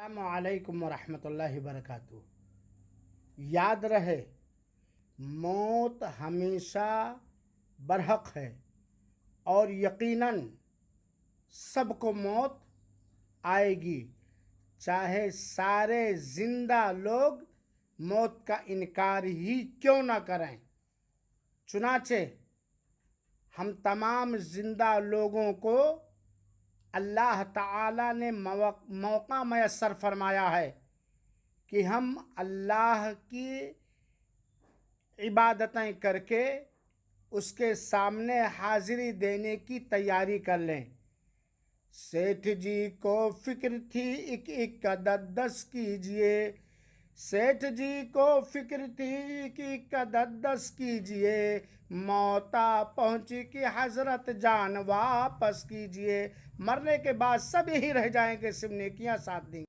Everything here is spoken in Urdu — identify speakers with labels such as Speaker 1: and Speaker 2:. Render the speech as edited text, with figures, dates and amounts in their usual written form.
Speaker 1: السلام علیکم ورحمۃ اللہ وبرکاتہ۔ یاد رہے، موت ہمیشہ برحق ہے اور یقیناً سب کو موت آئے گی، چاہے سارے زندہ لوگ موت کا انکار ہی کیوں نہ کریں۔ چنانچہ ہم تمام زندہ لوگوں کو اللہ تعالیٰ نے موقع میسر فرمایا ہے کہ ہم اللہ کی عبادتیں کر کے اس کے سامنے حاضری دینے کی تیاری کر لیں۔ سیٹھ جی کو فکر تھی ایک ایک کا 10 کیجئے، سیٹھ جی کو فکر تھی ایک ایک کا 10 کیجئے، موت آ پہنچی کہ حضرت جان واپس کیجئے۔ مرنے کے بعد سب یہی رہ جائیں گے، صرف نیکیاں ساتھ دیں گے۔